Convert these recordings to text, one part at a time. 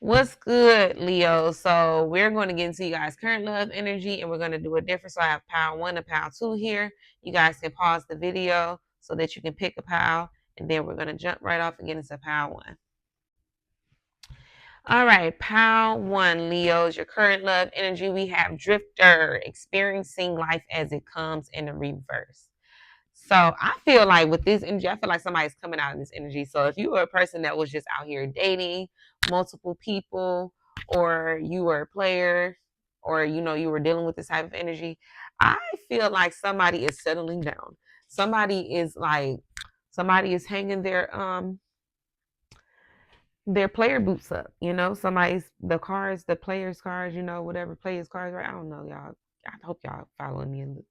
What's good, Leo? So we're going to get into you guys' current love energy, and we're going to do a different. So I have pile one and pile two here. You guys can pause the video so that you can pick a pile, and then we're going to jump right off and get into pile one. All right, pile one, Leo's your current love energy. We have Drifter, experiencing life as it comes in the reverse. So I feel like with this energy, I feel like somebody's coming out of this energy. So if you were a person that was just out here dating multiple people, or you were a player, or you were dealing with this type of energy, I feel like somebody is settling down. Somebody is hanging their player boots up. Somebody's the players' cars, whatever players' cars, right? I don't know, y'all. I hope y'all following me and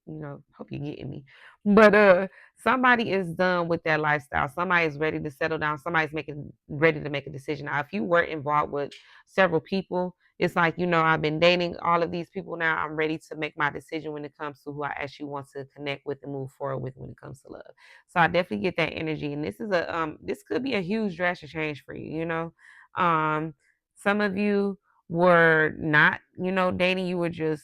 hope you're getting me. But somebody is done with that lifestyle. Somebody is ready to settle down. Somebody's making ready to make a decision. Now, if you were involved with several people, it's like, I've been dating all of these people now. I'm ready to make my decision when it comes to who I actually want to connect with and move forward with when it comes to love. So I definitely get that energy. And this could be a huge drastic change for you. Um some of you were not, dating, you were just,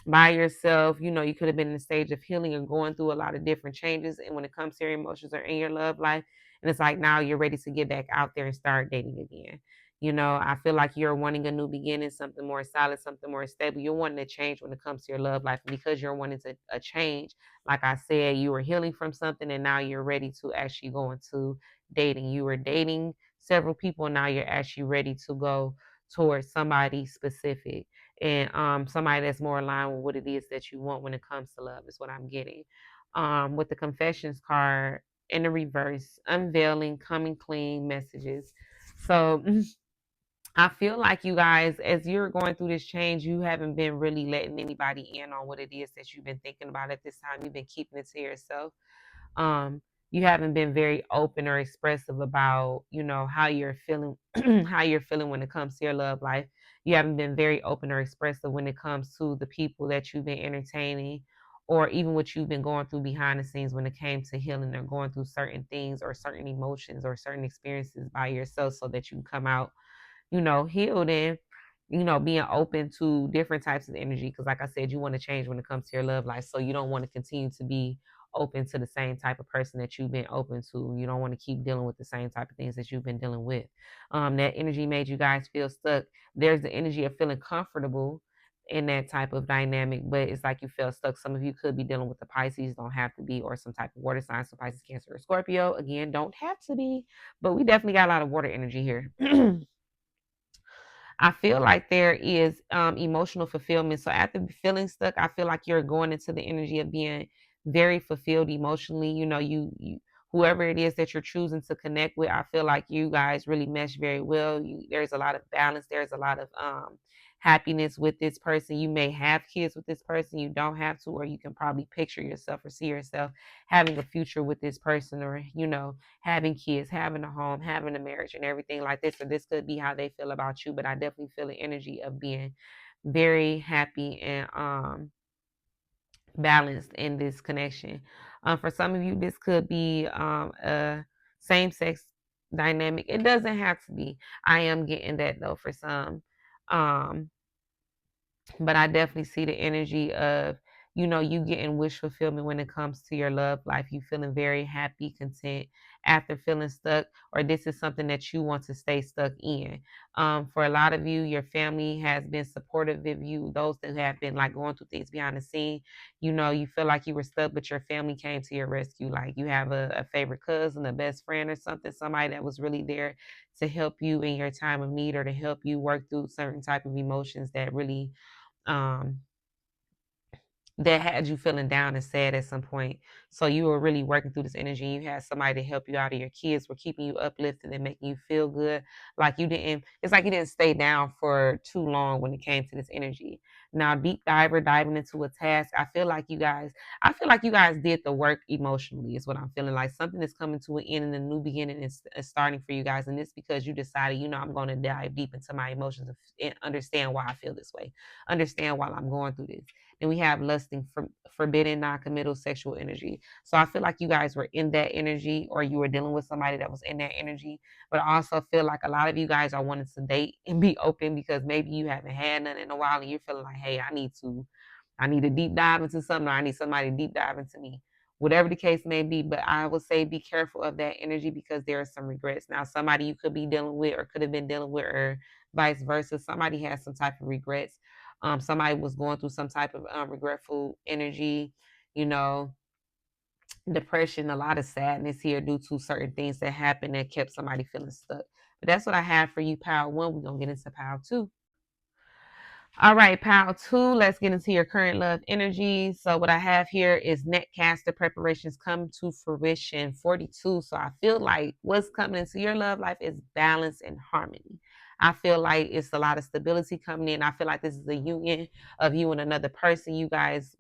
by yourself. You could have been in a stage of healing or going through a lot of different changes. And when it comes to your emotions or in your love life, and it's like now you're ready to get back out there and start dating again. I feel like you're wanting a new beginning, something more solid, something more stable. You're wanting to change when it comes to your love life. And because you're wanting a change, like I said, you were healing from something and now you're ready to actually go into dating. You were dating several people, and now you're actually ready to go towards somebody specific, and somebody that's more aligned with what it is that you want when it comes to love is what I'm getting. With the confessions card in the reverse, unveiling, coming clean messages. So I feel like you guys, as you're going through this change, you haven't been really letting anybody in on what it is that you've been thinking about at this time. You've been keeping it to yourself. um you haven't been very open or expressive about how you're feeling how you're feeling when it comes to your love life. You haven't been very open or expressive when it comes to the people that you've been entertaining, or even what you've been going through behind the scenes when it came to healing or going through certain things or certain emotions or certain experiences by yourself, so that you can come out healed, and being open to different types of energy. Because, like I said, you want to change when it comes to your love life. So you don't want to continue to be open to the same type of person that you've been open to. You don't want to keep dealing with the same type of things that you've been dealing with. That energy made you guys feel stuck. There's the energy of feeling comfortable in that type of dynamic, but it's like you felt stuck. Some of you could be dealing with the Pisces, don't have to be, or some type of water sign, so Pisces, Cancer, or Scorpio. Again, don't have to be, but we definitely got a lot of water energy here. I feel like there is emotional fulfillment. So after feeling stuck, I feel like you're going into the energy of being very fulfilled emotionally. You whoever it is that you're choosing to connect with, I feel like you guys really mesh very well. There's a lot of balance. There's a lot of happiness with this person. You may have kids with this person. You don't have to, or you can probably picture yourself or see yourself having a future with this person, or having kids, having a home, having a marriage, and everything like this. Or this could be how they feel about you. But I definitely feel the energy of being very happy and balanced in this connection. For some of you, this could be a same sex dynamic. It doesn't have to be. I am getting that though for some. Um, but I definitely see the energy of, you getting wish fulfillment when it comes to your love life. You feeling very happy, content after feeling stuck, or this is something that you want to stay stuck in. For a lot of you, your family has been supportive of you. Those that have been like going through things behind the scene, you feel like you were stuck, but your family came to your rescue. Like you have a favorite cousin, a best friend, or something, somebody that was really there to help you in your time of need, or to help you work through certain type of emotions that really um that had you feeling down and sad at some point. So you were really working through this energy. You had somebody to help you out, of your kids were keeping you uplifted and making you feel good. Like it's like you didn't stay down for too long when it came to this energy. Now, deep diver diving into a task. I feel like you guys did the work emotionally, is what I'm feeling like. Something is coming to an end and a new beginning is starting for you guys. And it's because you decided, I'm going to dive deep into my emotions and understand why I feel this way, understand why I'm going through this. and we have lusting for forbidden non-committal sexual energy. So I feel like you guys were in that energy, or you were dealing with somebody that was in that energy. But I also feel like a lot of you guys are wanting to date and be open because maybe you haven't had none in a while and you're feeling like, hey, I need to deep dive into something, or I need somebody to deep dive into me. Whatever the case may be, but I would say be careful of that energy because there are some regrets. Now, somebody you could be dealing with or could have been dealing with, or vice versa. Somebody has some type of regrets. Somebody was going through some type of regretful energy, you know, depression, a lot of sadness here due to certain things that happened that kept somebody feeling stuck. But that's what I have for you, pile one. We're gonna get into pile two. All right, pile two, let's get into your current love energy. So what I have here is netcaster preparations come to fruition 42. So I feel like what's coming into your love life is balance and harmony. I feel like it's a lot of stability coming in. I feel like this is a union of you and another person. You guys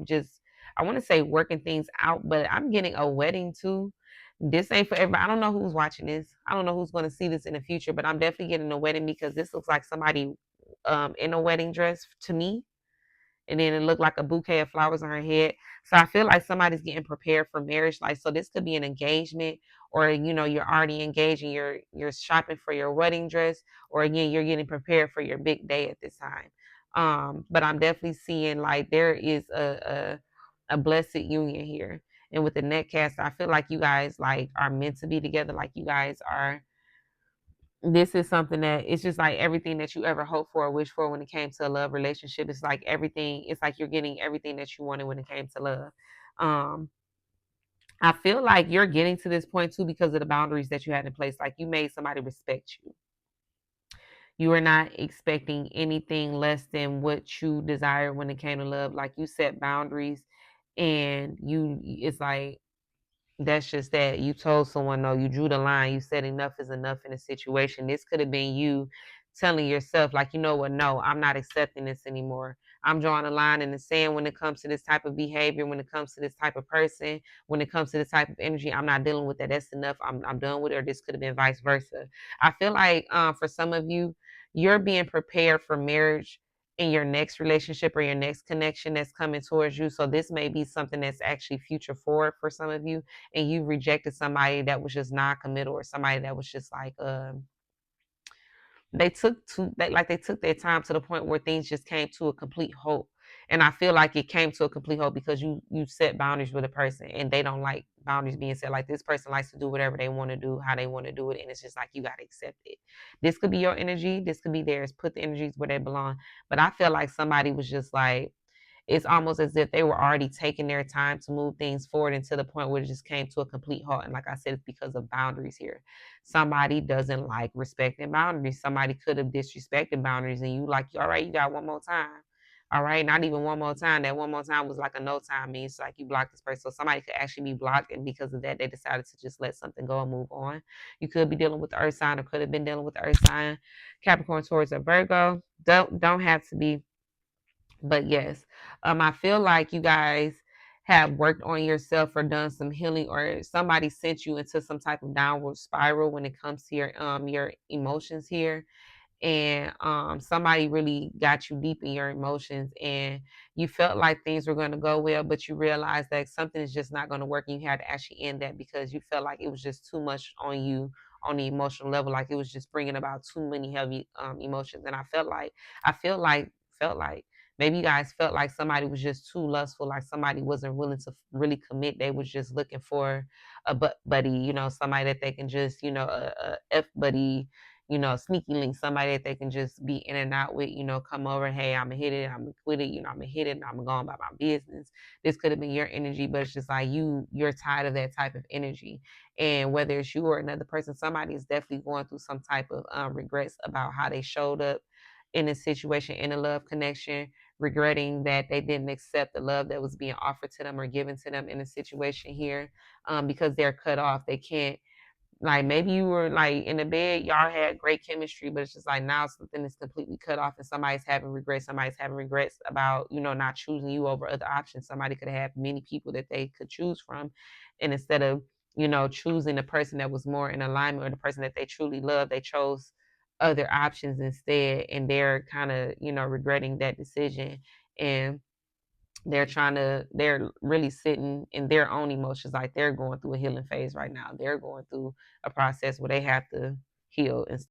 just, I want to say working things out, but I'm getting a wedding too. This ain't for everybody. I don't know who's watching this. I don't know who's going to see this in the future, but I'm definitely getting a wedding because this looks like somebody in a wedding dress to me, and then it looked like a bouquet of flowers on her head. So I feel like somebody's getting prepared for marriage. Like, so this could be an engagement, or you're already engaged and you're shopping for your wedding dress, or again you're getting prepared for your big day at this time. But I'm definitely seeing like there is a blessed union here. And with the netcast, I feel like you guys like are meant to be together. Like you guys are, this is something that it's just like everything that you ever hoped for or wished for when it came to a love relationship. It's like everything, it's like you're getting everything that you wanted when it came to love. Um, I feel like you're getting to this point too because of the boundaries that you had in place. Like you made somebody respect you. You were not expecting anything less than what you desire when it came to love. Like you set boundaries, and it's like that's just that. You told someone no, you drew the line. You said enough is enough in a situation. This could have been you telling yourself, like, you know what, no, I'm not accepting this anymore. I'm drawing a line in the sand when it comes to this type of behavior, when it comes to this type of person, when it comes to this type of energy. I'm not dealing with that. That's enough. I'm done with it. Or this could have been vice versa. I feel like for some of you, you're being prepared for marriage in your next relationship or your next connection that's coming towards you. So this may be something that's actually future forward for some of you, and you rejected somebody that was just non-committal, or somebody that was just like they took their time to the point where things just came to a complete halt. And I feel like it came to a complete halt because you set boundaries with a person and they don't like boundaries being set. Like this person likes to do whatever they want to do, how they want to do it, and it's just like you got to accept it. This could be your energy, this could be theirs. Put the energies where they belong. But I feel like somebody was just like, it's almost as if they were already taking their time to move things forward, and to the point where it just came to a complete halt. And like I said, it's because of boundaries here. Somebody doesn't like respecting boundaries. Somebody could have disrespected boundaries, and you like, all right, you got one more time. All right, not even one more time. That one more time was like a no time means like you blocked this person. So somebody could actually be blocked, and because of that, they decided to just let something go and move on. You could be dealing with the earth sign, or could have been dealing with the earth sign, Capricorn, Taurus, or Virgo. Don't have to be, but yes, I feel like you guys have worked on yourself or done some healing, or somebody sent you into some type of downward spiral when it comes to your emotions here. And somebody really got you deep in your emotions, and you felt like things were going to go well, but you realized that something is just not going to work, and you had to actually end that because you felt like it was just too much on you on the emotional level. Like it was just bringing about too many heavy emotions. And I felt like maybe you guys felt like somebody was just too lustful, like somebody wasn't willing to really commit. They was just looking for a buddy, somebody that they can just, a F buddy, sneaky link, somebody that they can just be in and out with, come over, hey, I'm gonna hit it, I'm gonna quit it, I'm gonna hit it, and I'm gonna go about my business. This could have been your energy, but it's just like you're tired of that type of energy. And whether it's you or another person, somebody is definitely going through some type of regrets about how they showed up in a situation, in a love connection, regretting that they didn't accept the love that was being offered to them or given to them in a situation here, because they're cut off. They can't, like, maybe you were like in the bed, y'all had great chemistry, but it's just like now something is completely cut off, and somebody's having regrets about, not choosing you over other options. Somebody could have many people that they could choose from, and instead of, choosing the person that was more in alignment, or the person that they truly love, they chose other options instead, and they're kind of, regretting that decision. And they're really sitting in their own emotions, like they're going through a healing phase right now. They're going through a process where they have to heal and